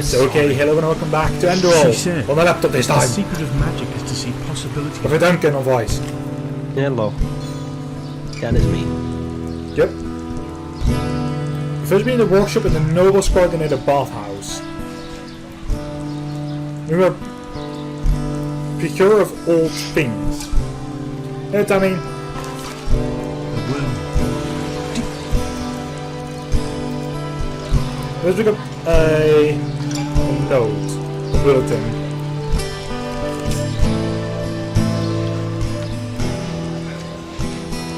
It's okay, hello and welcome back to Enderal. On the laptop this time. The secret of magic is to see possibilities. With Duncan on voice. Hello. That is me. Yep. First being in the workshop in the Nobles Coordinator bathhouse. We were procurer of old things. I mean, let's pick up a note, a bulletin.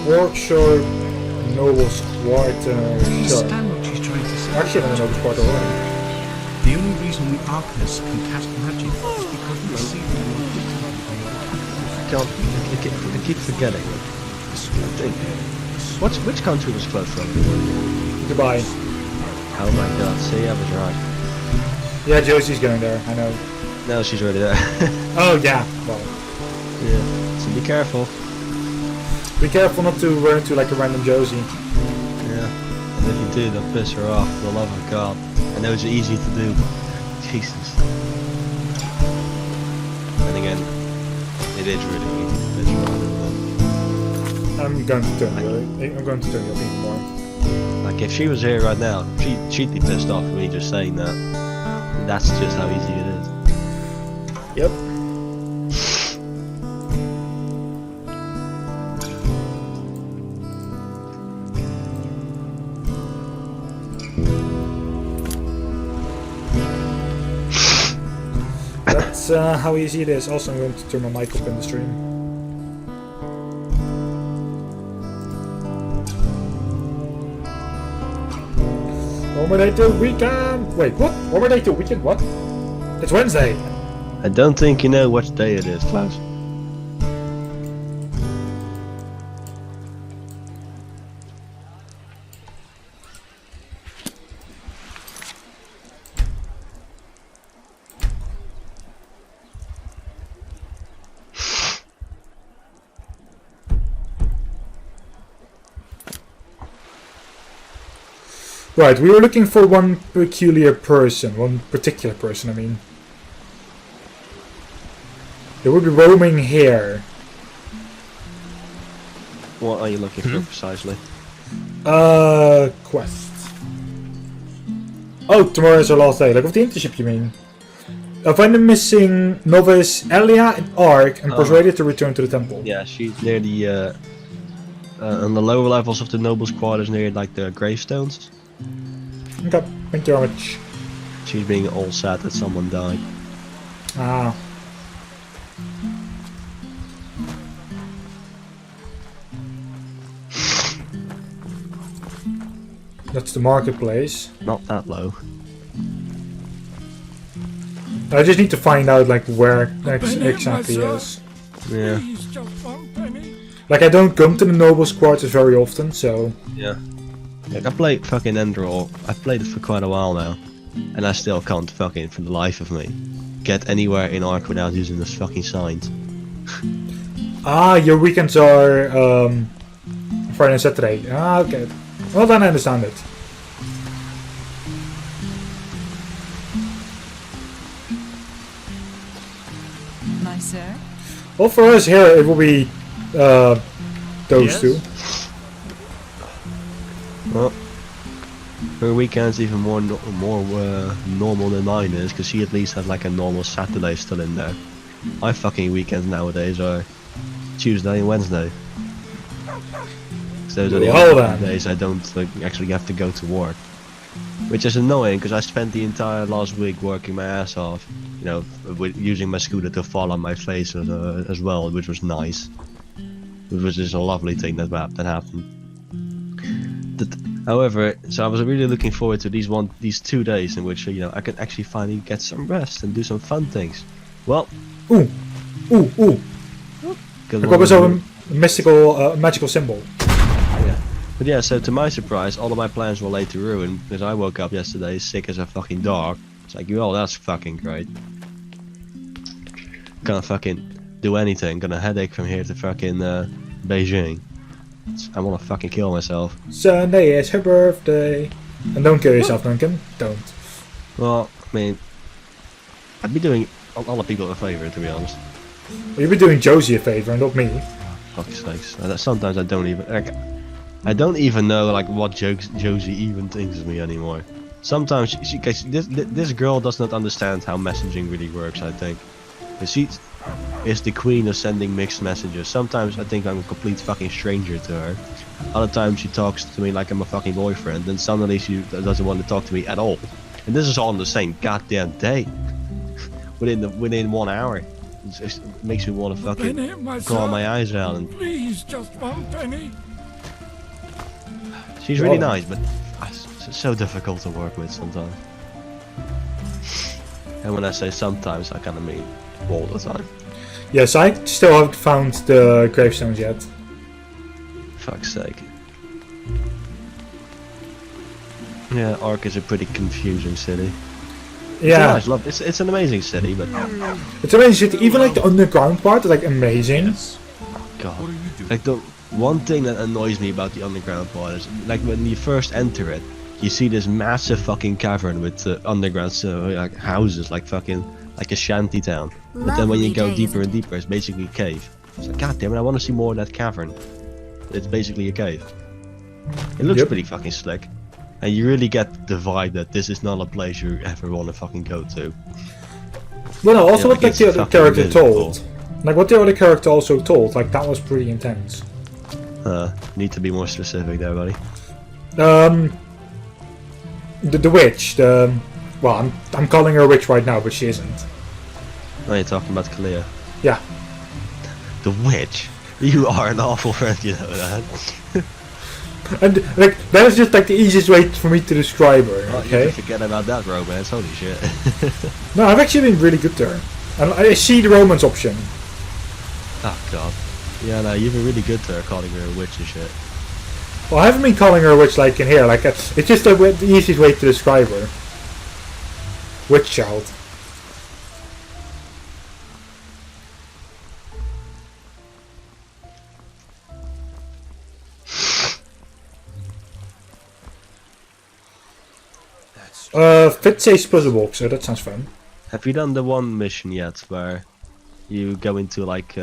Workshop, Nobles Quarter. Understand what she's trying to say. Actually, I'm in the Nobles Quarter already. The only reason we arcanists can cast magic is because we see the world. I keep forgetting. Which country was closed from? Dubai. Oh my god, see, I was right. Yeah, Josie's going there, I know. No, she's already there. Oh yeah, well. Yeah, so be careful. Be careful not to run into like a random Josie. Yeah, and if you do, they'll piss her off, for the love of God. I know it's easy to do, but Jesus. And again, it is really easy to piss her off. I'm going to turn you up even more. Like if she was here right now, she'd be pissed off with me just saying that. That's just how easy it is. Yep. That's how easy it is. Also, I'm going to turn my mic up in the stream. One more day till weekend! Wait, what? One more day till weekend? What? It's Wednesday! I don't think you know what day it is, Klaus. Right, we were looking for one particular person, I mean. They would be roaming here. What are you looking for precisely? Quests. Oh, tomorrow is our last day, like of the internship you mean. Find the missing novice Elia and Ark and persuade her to return to the temple. Yeah, she's near the, on the lower levels of the nobles' quarters near like the gravestones. Okay, thank you very much. She's being all sad that someone died. Ah. That's the marketplace. Not that low. I just need to find out like where exactly is. Yeah. Like I don't come to the nobles' quarters very often, so. Yeah. Like I played fucking Enderal. I've played it for quite a while now, and I still can't fucking, for the life of me, get anywhere in Ark without using those fucking signs. Ah, your weekends are Friday and Saturday. Ah, okay. Well then I understand it. My sir? Well, for us here it will be those two. Well, her weekend's even more normal than mine is, because she at least has like a normal Saturday still in there. My fucking weekends nowadays are Tuesday and Wednesday. So those are the only days I don't actually have to go to work. Which is annoying, because I spent the entire last week working my ass off. You know, using my scooter to fall on my face as well, which was nice. Which was just a lovely thing that happened. However, so I was really looking forward to these 2 days in which, you know, I could actually finally get some rest and do some fun things. Well, I got myself a magical symbol. Yeah. But yeah, so to my surprise, all of my plans were laid to ruin because I woke up yesterday sick as a fucking dog. It's like, oh, that's fucking great. Can't fucking do anything. Got a headache from here to fucking Beijing. I wanna fucking kill myself. Sunday is her birthday. And don't kill yourself, Duncan. Don't. Well, I mean, I'd be doing other people a favor, to be honest. You'd be doing Josie a favor and not me. Fuck's sakes. Sometimes I don't even like. I don't even know like what Josie even thinks of me anymore. Sometimes this girl does not understand how messaging really works. I think. She is the queen of sending mixed messages. Sometimes I think I'm a complete fucking stranger to her. Other times she talks to me like I'm a fucking boyfriend. Then suddenly she doesn't want to talk to me at all. And this is all in the same goddamn day. within 1 hour. It makes me want to fucking claw my eyes out. And Please, just one penny. she's really nice, but it's so difficult to work with sometimes. And when I say sometimes, I kind of mean all the time. Yes, I still haven't found the gravestones yet. Fuck's sake. Yeah, Ark is a pretty confusing city. Yeah, It's an amazing city, but it's amazing. Even like the underground part is like amazing. God, What are you doing? like the one thing that annoys me about the underground part is like when you first enter it, you see this massive fucking cavern with underground like houses, like fucking like a shanty town. But then when you go deeper and deeper, it's basically a cave. It's like, God damn it, I want to see more of that cavern. It's basically a cave. It looks pretty fucking slick. And you really get the vibe that this is not a place you ever want to fucking go to. Well, no, also Yeah, what like the other character told. Like what the other character also told, like that was pretty intense. Need to be more specific there, buddy. The witch, well, I'm calling her a witch right now, but she isn't. Oh, you're talking about Kalia. Yeah. The witch? You are an awful friend, you know that. And like that is just like the easiest way for me to describe her. Oh, Okay. you can forget about that romance, holy shit. No, I've actually been really good to her, and I see the romance option. Oh god. Yeah, no, you've been really good to her, calling her a witch and shit. Well, I haven't been calling her a witch like in here. Like it's just the easiest way to describe her. Witch child. Fitz puzzle box, so that sounds fun. Have you done the one mission yet where you go into like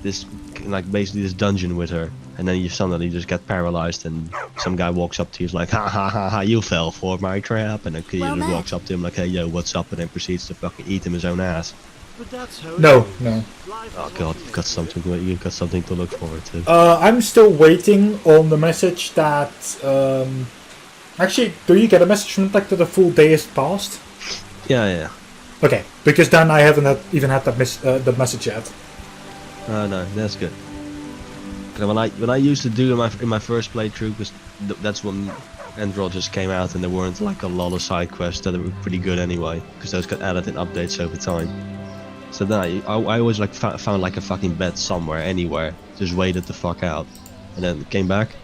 this, like basically this dungeon with her, and then you suddenly just get paralyzed, and some guy walks up to you, is like, ha ha ha ha, you fell for my trap, and then he just walks up to him like, hey yo, what's up, and then proceeds to fucking eat him his own ass. No. Oh god, you've got something to look forward to. I'm still waiting on the message that. Actually, do you get a message from like that the full day has passed? Yeah. Okay, because then I haven't even had that the message yet. No, that's good. When I used to do in my first playthrough, because that's when Enderal just came out, and there weren't like a lot of side quests that were pretty good anyway, because those got added in updates over time. So then I always like found like a fucking bed somewhere, anywhere, just waited the fuck out, and then came back.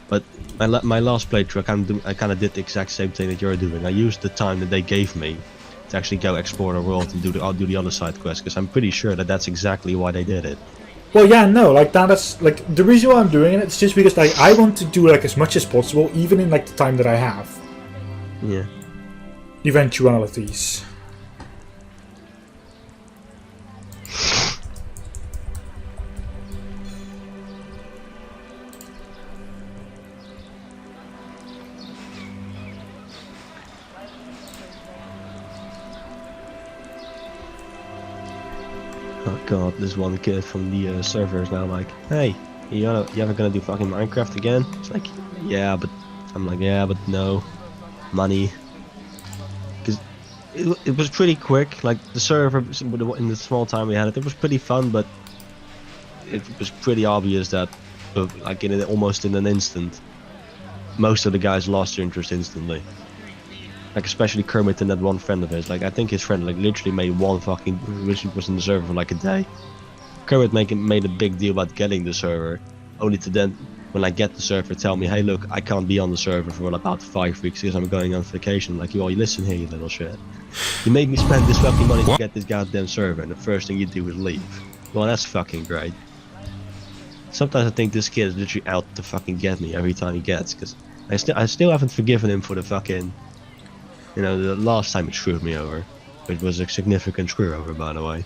But my last playthrough, I kind of did the exact same thing that you're doing. I used the time that they gave me to actually go explore the world and do the other side quests, because I'm pretty sure that that's exactly why they did it. Well, yeah, no, like that is like the reason why I'm doing it. It's just because like I want to do like as much as possible, even in like the time that I have. Yeah. Eventualities. Oh god, this one kid from the server is now like, hey, you ever gonna do fucking Minecraft again? It's like, yeah, but I'm like, yeah, but no, money. Because it was pretty quick. Like the server in the small time we had it was pretty fun, but it was pretty obvious that, like almost in an instant, most of the guys lost their interest instantly. Like especially Kermit and that one friend of his. Like I think his friend like literally made one fucking, which was in the server for like a day. Kermit made a big deal about getting the server, only to then, when I get the server, tell me, hey look, I can't be on the server for about 5 weeks because I'm going on vacation. Like, you listen here, you little shit. You made me spend this fucking money to get this goddamn server, and the first thing you do is leave. Well, that's fucking great. Sometimes I think this kid is literally out to fucking get me every time he gets, because I still haven't forgiven him for the fucking, the last time he screwed me over. which was a significant screw over, by the way.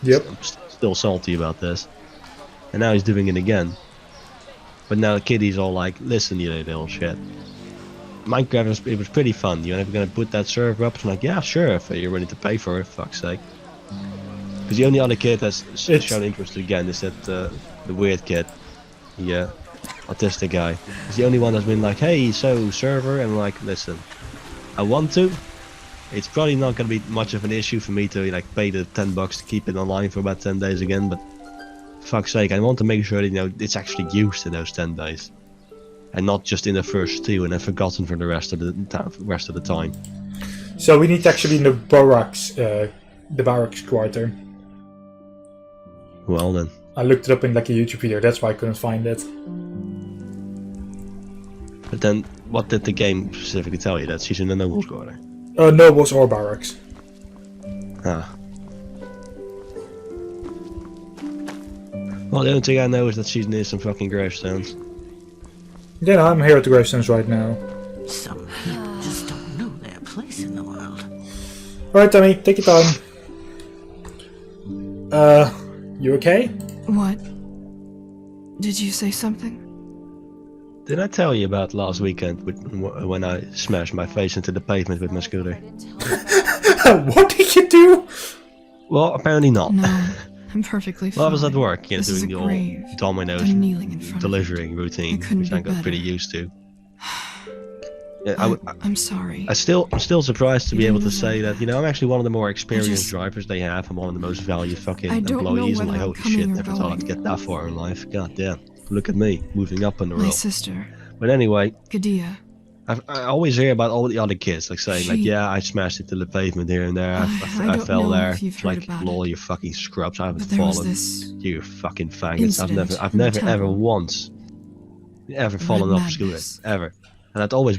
Yep. I'm still salty about this. And now he's doing it again. But now the kiddy's all like, listen, you little shit. Minecraft, it was pretty fun. You're never gonna put that server up? I'm like, yeah, sure, if you're willing to pay for it, fuck's sake. Because the only other kid that's shown interest again is that the weird kid. Yeah, autistic guy. He's the only one that's been like, hey, so server, and I'm like, listen, I want to. It's probably not gonna be much of an issue for me to like pay the $10 to keep it online for about 10 days again, but fuck's sake, I want to make sure that, you know, it's actually used in those 10 days. And not just in the first 2 and then forgotten for the rest of the time. So we need to actually be in the barracks quarter. Well then. I looked it up in like a YouTube video, that's why I couldn't find it. But then, what did the game specifically tell you? That she's in the nobles quarter? Nobles or barracks. Ah. Well, the only thing I know is that she's near some fucking gravestones. Yeah, no, I'm here at the gravestones right now. Some people just don't know their place in the world. Alright, Tommy, take your time. You okay? What? Did you say something? Did I tell you about last weekend when I smashed my face into the pavement with my scooter? What did you do? Well, apparently not. No, I'm perfectly fine. Well, I was at work, you know, This is doing a the grave. old dominoes I'm kneeling in front of delivering routine, I couldn't which I do got pretty better. used to. Yeah, I'm sorry. I'm still surprised to be You able didn't to say deserve that, you know, I'm actually one of the more experienced just- drivers they have. I'm one of the most valued fucking I don't know employees. I'm whether like, I'm holy shit, coming or never thought I'd going. get that far in life. God damn. Look at me, moving up on the My road. sister, But anyway, Gadia. I always hear about all the other kids, like saying, like, She- yeah, I smashed into the pavement here and there, I I don't fell know there. if you've It's heard like, about lol, it. you fucking scrubs, I haven't But there was fallen. this You fucking faggots. I've incident never in the ever temple. once ever Red fallen off a scooter. madness. Ever. And I'd always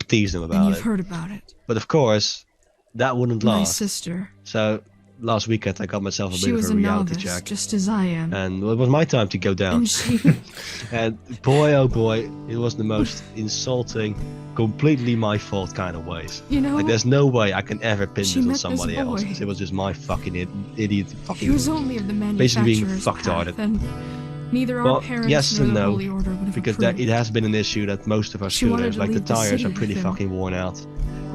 tease them And about you've it. heard about it. But of course, that wouldn't My last. sister. So last weekend I got myself a She bit was of a a reality novice, check. just as I am. And it was my time to go down. And she... And boy oh boy, it was the most insulting, completely my fault kind of ways. You know, Like there's no way I can ever pin She this on met this somebody else. boy. It was just my fucking idiot he fucking. was only of the basically being manufacturer's fucked-hearted. path, and neither Well, our parents yes nor and the no, Holy Order would have because approved. it has been an issue that most of our She wanted scooters, to like the leave the tires, city are pretty with him. fucking worn out.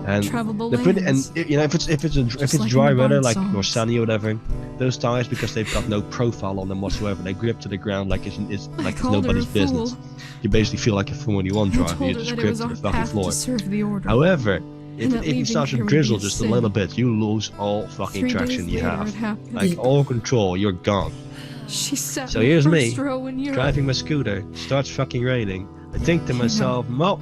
And Travelable they're pretty, lanes. and you know, if it's Just like in dry the weather, Bond like or songs. sunny or whatever, those tires, because they've got no profile on them whatsoever, they grip to the ground like it's I like it's called her nobody's a fool. business. You basically feel like a Formula 1 I driver. told You her just that it grip was to our the fucking path floor. to serve the Order. However, And if that it leaving starts to here would drizzle be a just a sin. little bit, you lose all fucking 3 traction days you later have. it happened. Like all control, you're gone. She sat So in the here's first me, row in Europe. driving my scooter, starts fucking raining. I think to myself, well,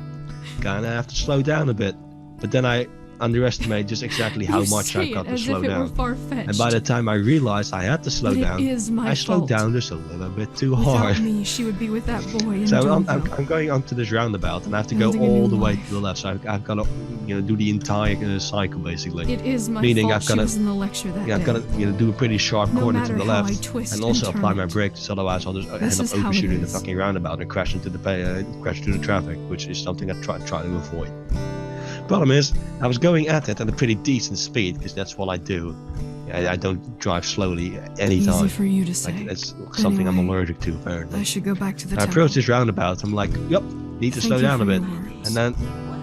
kinda have to slow down a bit. But then I underestimate just exactly how You much say I've got it to as slow if it were down. far-fetched. And by the time I realized I had to slow But it down, is my I slowed fault. down just a little bit too Without hard. me, she would be with that boy in So Deauville. I'm going onto this roundabout and I have to go Building a all new the way life. to the left. So I've got to, you know, do the entire cycle basically. It is my Meaning fault I've gotta- she was in the lecture that Yeah, I've day. got to, you know, do a pretty sharp No corner to matter the how left, I twist and and also turn apply my it. brakes. Otherwise, I'll just end This up is how it overshooting the is. fucking roundabout and crash into the crash into the traffic, which is something I try to avoid. Problem is, I was going at it at a pretty decent speed because that's what I do. I don't drive slowly any Easy time. for you to say. Like it's something I'm Anyway, allergic to apparently. I should go back to the I temple. approach this roundabout. I'm like, yep, need to Thank slow you down a for bit. your words. And then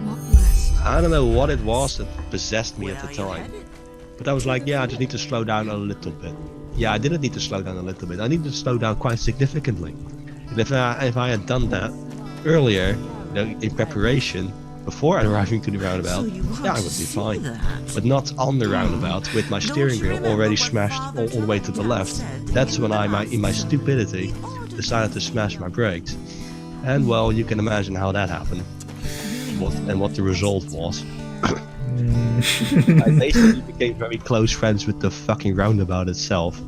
Walk west. I don't know what it was that possessed me at the time. But I was like, yeah, I just need to slow down a little bit. Yeah, I didn't need to slow down a little bit. I needed to slow down quite significantly. And if I had done that earlier, you know, in preparation, before arriving to the roundabout, yeah, I would be fine. But not on the roundabout with my steering wheel already smashed all the way to the left. That's when I, in my stupidity, decided to smash my brakes. And well, you can imagine how that happened. What the result was. I basically became very close friends with the fucking roundabout itself.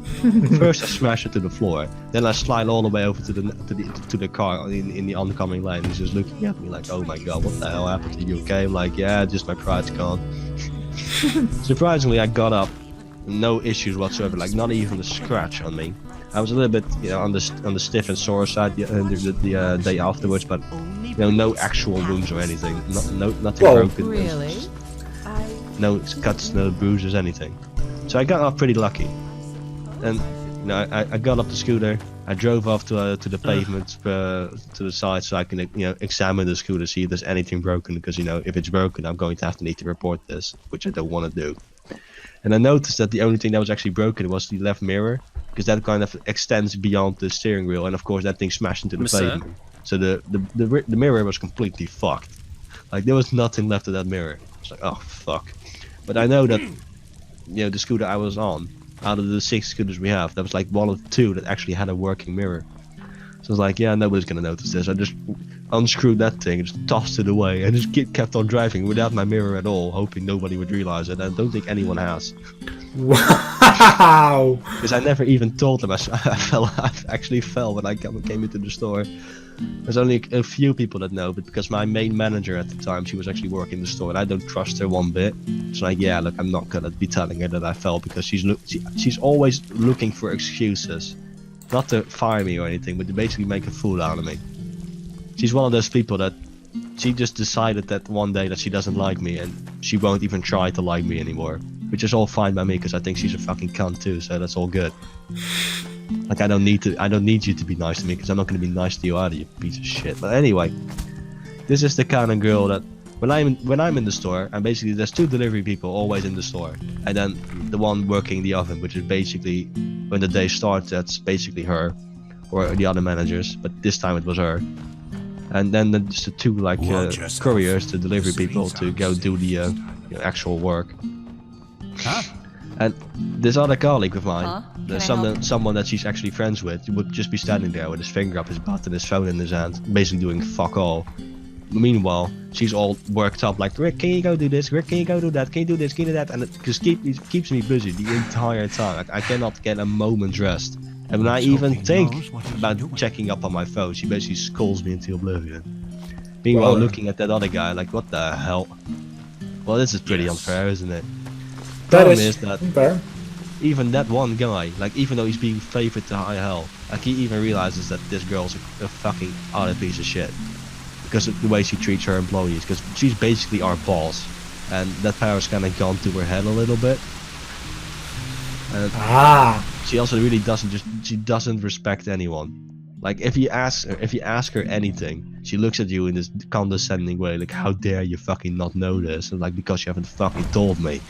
First I smashed it to the floor, then I slide all the way over to the car in the oncoming lane. He's just looking at me like, oh my god, what the hell happened to you? Okay, I'm like, yeah, just my pride's gone. Surprisingly, I got up, no issues whatsoever, like not even a scratch on me. I was a little bit, you know, on the stiff and sore side the day afterwards, but you know, no actual wounds or anything, nothing Whoa. broken. Really? no cuts, no bruises, anything. So I got off pretty lucky. And you know, I got up the scooter. I drove off to the pavement to the side so I can examine the scooter, see if there's anything broken. Because you know, if it's broken, I'm going to need to report this, which I don't want to do. And I noticed that the only thing that was actually broken was the left mirror, because that kind of extends beyond the steering wheel, and of course that thing smashed into the pavement. So the mirror was completely fucked. Like there was nothing left of that mirror. It's like, oh fuck. But I know that the scooter I was on, out of the 6 scooters we have, that was like one of the 2 that actually had a working mirror. So I was like, yeah, nobody's gonna notice this. I just unscrewed that thing, and just tossed it away, and just kept on driving without my mirror at all, hoping nobody would realize it. I don't think anyone has. Wow! Because I never even told them I fell. I actually fell when I came into the store. There's only a few people that know, but because my main manager at the time, she was actually working the store, and I don't trust her one bit. It's like, yeah, look, I'm not gonna be telling her that I fell, because she's always looking for excuses. Not to fire me or anything, but to basically make a fool out of me. She's one of those people that she just decided that one day that she doesn't like me, and she won't even try to like me anymore. Which is all fine by me, because I think she's a fucking cunt too, so that's all good. Like I don't need you to be nice to me, because I'm not gonna be nice to you either, you piece of shit. But anyway, this is the kind of girl that when I'm in the store, and basically there's 2 delivery people always in the store, and then the one working the oven, which is basically when the day starts, that's basically her or the other managers, but this time it was her. And then there's the 2 like couriers, the delivery people, to go do the actual work. And this other colleague of mine, someone that she's actually friends with, would just be standing there with his finger up his butt and his phone in his hand, basically doing fuck all. Meanwhile, she's all worked up like, Rick, can you go do this? Rick, can you go do that? Can you do this? Can you do that? And it just keeps me busy the entire time. Like, I cannot get a moment's rest. And when I even think about checking up on my phone, she basically scolds me into oblivion. Meanwhile, looking at that other guy, like, what the hell? Well, this is pretty unfair, isn't it? Problem is that unfair. Even that one guy, like, even though he's being favored to high hell, like, he even realizes that this girl's a fucking utter piece of shit. Because of the way she treats her employees, because she's basically our boss, and that power's kind of gone to her head a little bit. And she also really doesn't respect anyone. Like if you ask her anything, she looks at you in this condescending way, like, how dare you fucking not know this? And like, because you haven't fucking told me.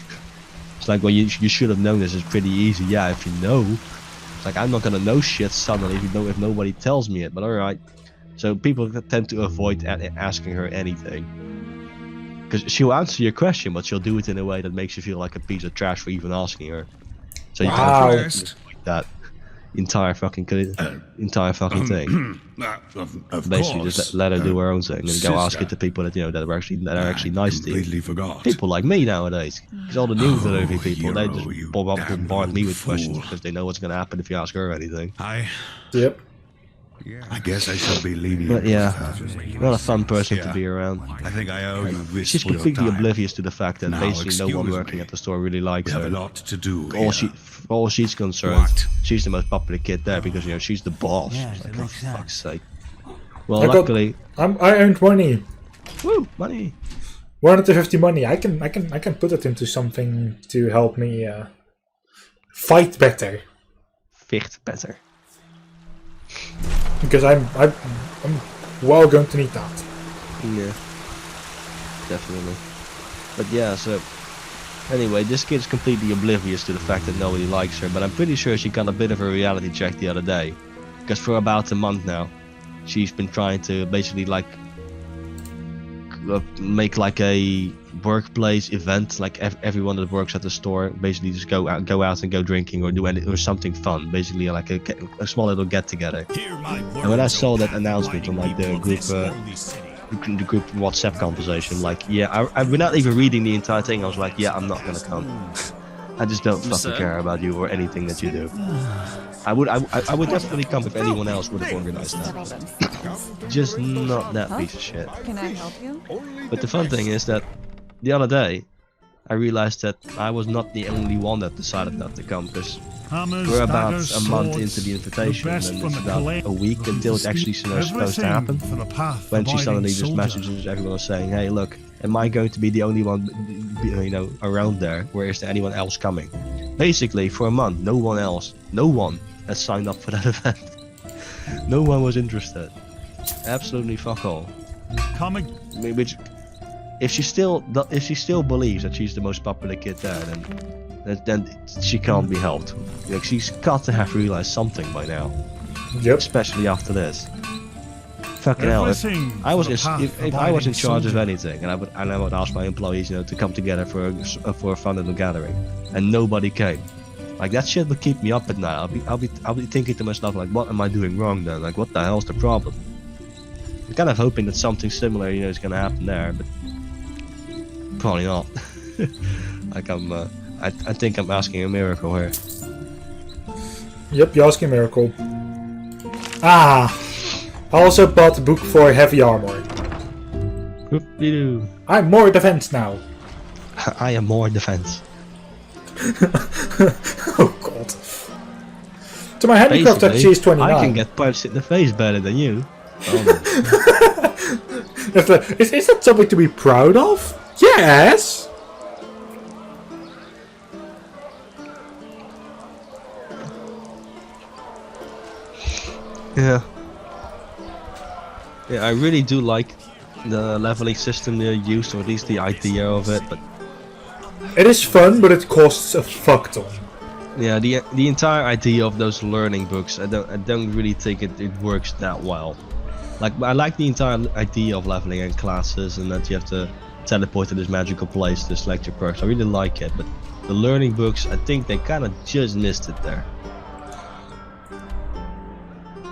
It's like, well, you should have known this. Is pretty easy, yeah, if you know. It's like, I'm not gonna know shit suddenly if nobody tells me it, but alright. So people tend to avoid asking her anything. Because she'll answer your question, but she'll do it in a way that makes you feel like a piece of trash for even asking her. So you can't avoid that entire fucking thing. Basically, just let her do her own thing and go ask it to people that that are actually nice to you. People like me nowadays, because all the new delivery people, they just bombard me with questions because they know what's gonna happen if you ask her anything. Yep. I guess I shall be lenient. But yeah, not a fun person to be around. I think I owe you this. She's completely oblivious to the fact that basically no one working at the store really likes her. We have a lot to do. All she's concerned, she's the most popular kid there because she's the boss. Yeah, like, that for makes sense. fuck's sake. Well, luckily, I earned money. Woo, money. 150 money. I can put it into something to help me fight better. Ficht better. Because I'm well going to need that. Yeah, definitely. But yeah, so anyway, this kid's completely oblivious to the fact that nobody likes her, but I'm pretty sure she got a bit of a reality check the other day. Because for about a month now, she's been trying to basically like make like a workplace event, like everyone that works at the store basically just go out and go drinking or something fun, basically like a small little get together. And when I saw that announcement on like the group WhatsApp conversation, like without even reading the entire thing, I was like, yeah, I'm not gonna come. I just don't fucking care about you or anything that you do. I would definitely come if anyone else would have organized that. Just not that piece of shit. Can I help you? But the fun thing is that the other day, I realized that I was not the only one that decided not to come, because we're about a month into the invitation and it's about a week until it's actually supposed to happen. When she suddenly just messages everyone saying, hey look, am I going to be the only one, you know, around there? Or is there anyone else coming? Basically, for a month, no one has signed up for that event. No one was interested. Absolutely fuck all. Coming. Which, if she still believes that she's the most popular kid there, then she can't be helped. Like, she's got to have realized something by now. Yep. Especially after this. Fucking hell! If I was in charge of anything, and I would ask my employees, you know, to come together for a fun little gathering, and nobody came. Like, that shit would keep me up at night. I'll be thinking to myself, like, what am I doing wrong then? Like, what the hell's the problem? I'm kind of hoping that something similar, you know, is gonna happen there, but probably not. Like, I think I'm asking a miracle here. Yep, you're asking a miracle. Ah! I also bought the book for heavy armor. Whoop-de-doo. I'm more defense now. I am more defense. Oh god. To my handicraft actually is 29. I can get punched in the face better than you. Oh, is that something to be proud of? Yes! Yeah. Yeah, I really do like the leveling system they used, or at least the idea of it, but it is fun, but it costs a fuck ton. yeah, the entire idea of those learning books, I don't really think it works that well. Like, I like the entire idea of leveling in classes, and that you have to teleport to this magical place to select your perks. I really like it, but the learning books, I think they kind of just missed it there.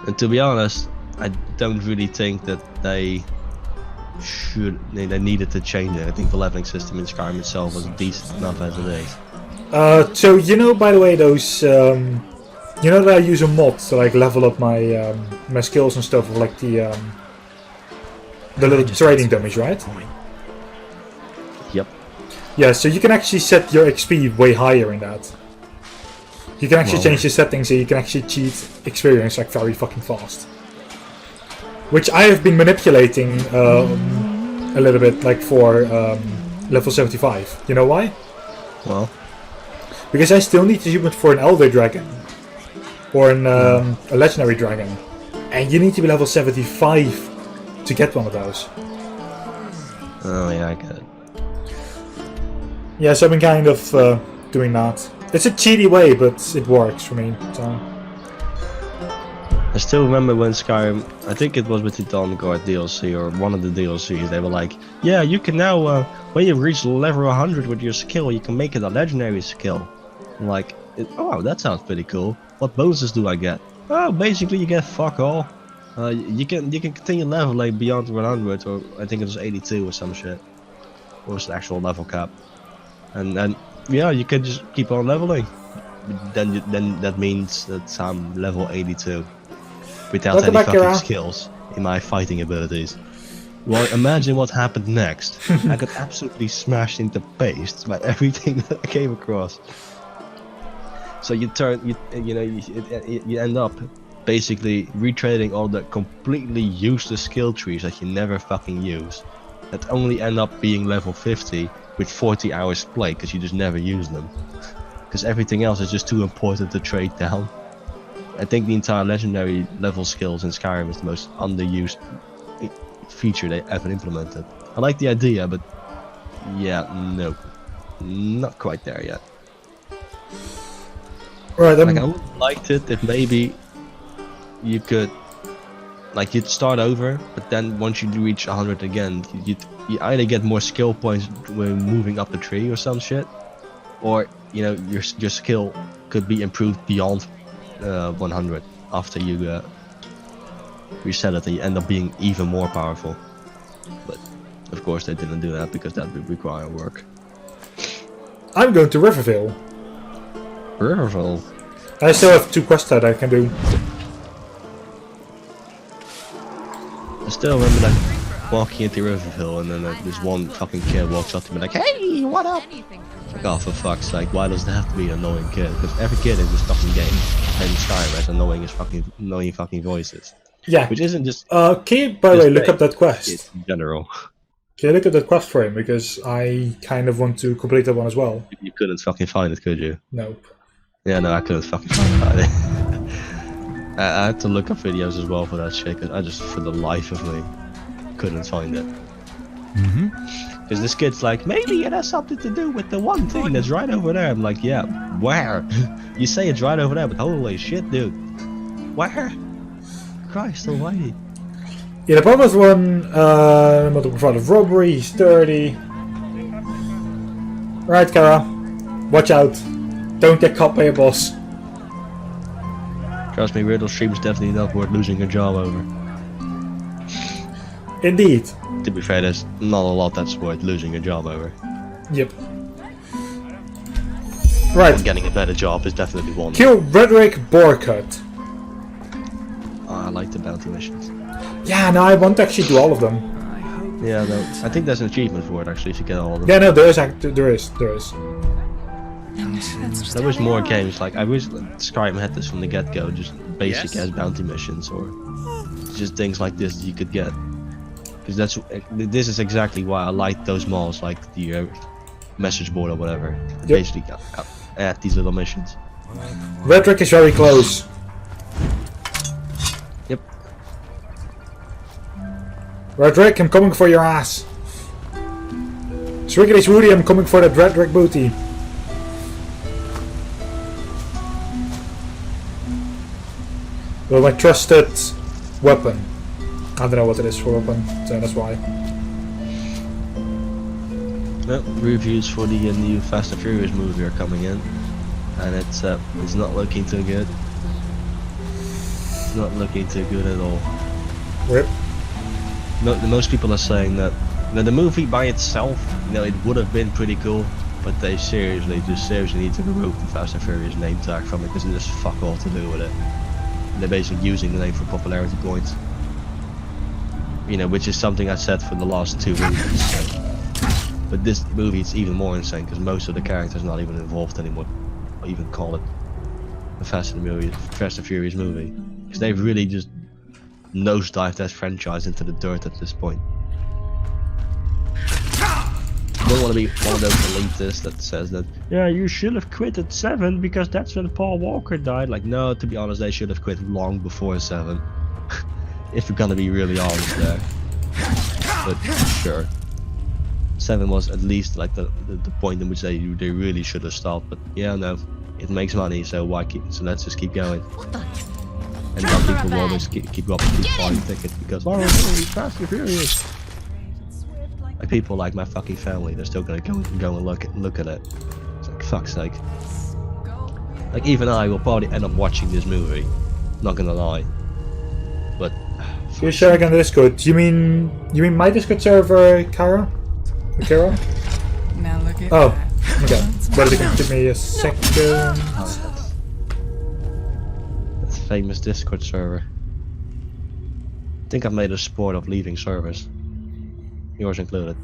And to be honest, I don't really think that they needed to change it. I think the leveling system in Skyrim itself was decent enough as it is. So you know, by the way, those you know that I use a mod to like level up my my skills and stuff, like the little trading dummies, right? Yep. Yeah, so you can actually set your XP way higher in that. You can actually change the settings, so you can actually cheat experience like very fucking fast. Which I have been manipulating a little bit, like for level 75. You know why? Well, because I still need to use it for an Elder Dragon. Or a Legendary Dragon. And you need to be level 75 to get one of those. oh yeah, I get it. Yeah, so I've been kind of doing that. It's a cheaty way, but it works for me. So. I still remember when Skyrim, I think it was with the Dawnguard DLC or one of the DLCs, they were like, yeah, you can now, when you reach level 100 with your skill, you can make it a legendary skill. I'm like, oh, that sounds pretty cool. What bonuses do I get? Oh, basically you get fuck all. You can continue leveling beyond 100, or I think it was 82 or some shit. What was the actual level cap? And yeah, you can just keep on leveling. Then that means that I'm level 82. Without any fucking skills in my fighting abilities. Well, imagine what happened next. I got absolutely smashed into paste by everything that I came across. So you end up basically retrading all the completely useless skill trees that you never fucking use, that only end up being level 50 with 40 hours play because you just never use them. Because everything else is just too important to trade down. I think the entire legendary level skills in Skyrim is the most underused feature they ever implemented. I like the idea, but yeah, no, not quite there yet. Right, like, I would have liked it if maybe you could, like, you'd start over, but then once you reach 100 again, you either get more skill points when moving up the tree or some shit, or you know your skill could be improved beyond 100 after you reset it, and you end up being even more powerful. But of course they didn't do that because that would require work. I'm going to Riverville. Riverville? I still have 2 quests that I can do. I still remember like walking into Riverville and then this one fucking kid walks up to me like, hey, what up? Like, oh, for fuck's sake, why does there have to be an annoying kid? Because every kid in this fucking game and Skyrim has annoying fucking voices. Yeah. Which isn't just... can you, by the way, look up that quest? In general. Can you look at the quest frame? Because I kind of want to complete that one as well. You couldn't fucking find it, could you? Nope. Yeah, no, I couldn't fucking find it. I had to look up videos as well for that shit, 'cause I just, for the life of me, couldn't find it. Because this kid's like, maybe it has something to do with the one thing that's right over there. I'm like, yeah, where? You say it's right over there, but holy shit, dude. Where? Christ almighty. Yeah, the problem is one, multiple fraud of robbery, he's 30. Right, Kara. Watch out. Don't get caught by a boss. Trust me, Riddle stream's definitely not worth losing your job over. Indeed. To be fair, there's not a lot that's worth losing your job over. Yep. Right. And getting a better job is definitely one. Kill Redrick Borcut. I like the bounty missions. Yeah, no, I want to actually do all of them. Yeah, no, I think there's an achievement for it actually if you get all of them. Yeah, no, there is. There is. There was more games, like I wish Skyrim had this from the get-go, just basic as bounty missions or just things like this that you could get. Because this is exactly why I like those malls, like the message board or whatever. Yep. Basically add these little missions. Redrick is very close. Yep. Redrick, I'm coming for your ass. Swiggity Swoody, I'm coming for that Redrick booty. Well, my trusted weapon. I don't know what it is for weapon, so that's why. Well, reviews for the new Fast and Furious movie are coming in, and it's not looking too good. It's not looking too good at all. Rip. No, most people are saying that the movie by itself, it would have been pretty cool, but they seriously need to remove the Fast and Furious name tag from it because there's fuck all to do with it. They're basically using the name for popularity points. Which is something I said for the last 2 movies. But this movie is even more insane because most of the characters are not even involved anymore. Or even call it a Fast and Furious movie. Because they've really just nosedived that franchise into the dirt at this point. I don't want to be one of those elitists that says that, yeah, you should have quit at 7 because that's when Paul Walker died. Like, no, to be honest, they should have quit long before 7. If we're gonna be really honest there. But sure. 7 was at least like the point in which they really should have stopped. But yeah, no, it makes money, so let's just keep going. And now people will always keep buying tickets because it's Fast and Furious. Like people like my fucking family, they're still gonna go and look at it. It's like fuck's sake. Like even I will probably end up watching this movie. Not gonna lie. But You're sharing on the Discord. You mean my Discord server, Kara? Kara? Now look at Oh, that. okay. But give me a second. That's a famous Discord server. I think I've made a sport of leaving servers. Yours included.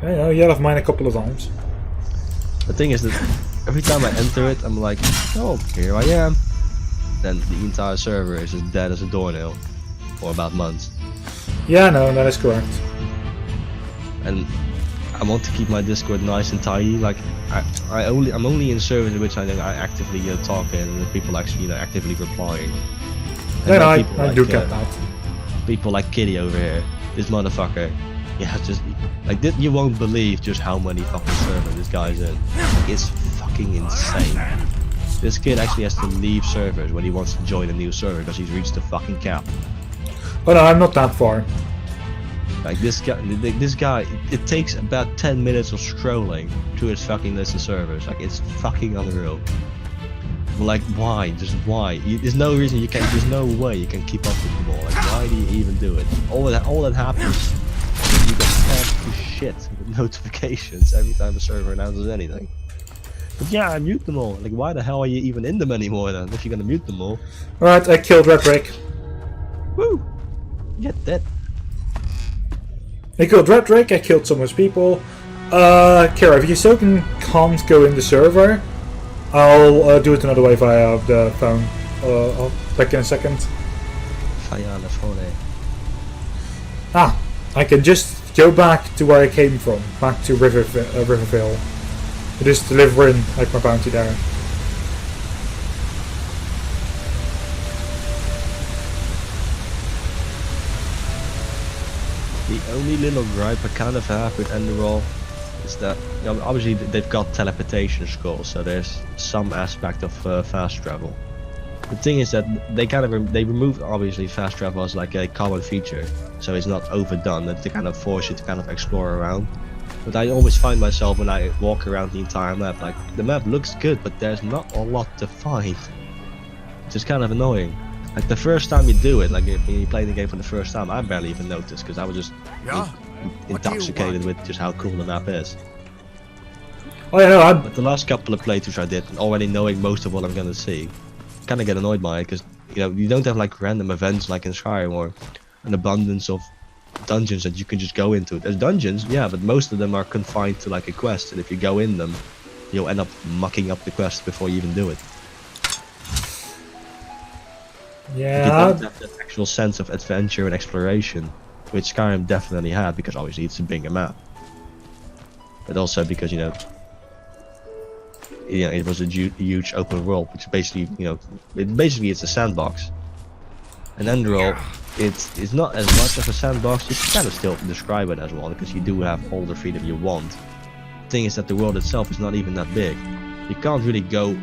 I know, you have mine a couple of times. The thing is that every time I enter it, I'm like, oh, here I am. Then the entire server is as dead as a doornail. For about months. Yeah, no, that is correct. And I want to keep my Discord nice and tidy. Like I'm only in servers in which I actively talking and people actually actively replying. And No, I like, do get that. People like Kitty over here, this motherfucker. Yeah, just like you won't believe just how many fucking servers this guy's in. Like, it's fucking insane. This kid actually has to leave servers when he wants to join a new server because he's reached the fucking cap. Oh no, I'm not that far. Like this guy, it takes about 10 minutes of scrolling through his fucking list of servers. Like it's fucking unreal. Like why? Just why? There's no reason you can. There's no way you can keep up with them all. Like why do you even do it? All that happens is you get spammed to shit with notifications every time a server announces anything. But yeah, I mute them all. Like why the hell are you even in them anymore then? If you're gonna mute them all. Alright, I killed Redrick. Woo! Get that. I killed Redrick, I killed some of his people. Kara, if you still can't go in the server, I'll do it another way via the phone. I'll back in a second. Via the phone. Ah, I can just go back to where I came from, back to Riverville. Just deliver in like my bounty there. The only little gripe I kind of have with Enderal is that, you know, obviously they've got teleportation skulls, so there's some aspect of fast travel. The thing is that they removed obviously fast travel as like a common feature, so it's not overdone. That they kind of force you to kind of explore around. But I always find myself when I walk around the entire map, like the map looks good, but there's not a lot to find. It's just kind of annoying. Like the first time you do it, like when you play the game for the first time, I barely even noticed because I was just intoxicated with just how cool the map is. Oh yeah, no, But the last couple of playthroughs I did, already knowing most of what I'm gonna see, kind of get annoyed by it because, you know, you don't have like random events like in Skyrim or an abundance of dungeons that you can just go into. There's dungeons, yeah, but most of them are confined to like a quest, and if you go in them, you'll end up mucking up the quest before you even do it. yeah. You don't have that actual sense of adventure and exploration, which Skyrim definitely had, because obviously it's a bigger map. But also because, you know, it was a huge open world, which basically, you know, it's a sandbox. And Enderal, it's not as much of a sandbox. You can kind of still describe it as one, because you do have all the freedom you want. The thing is that the world itself is not even that big. You can't really go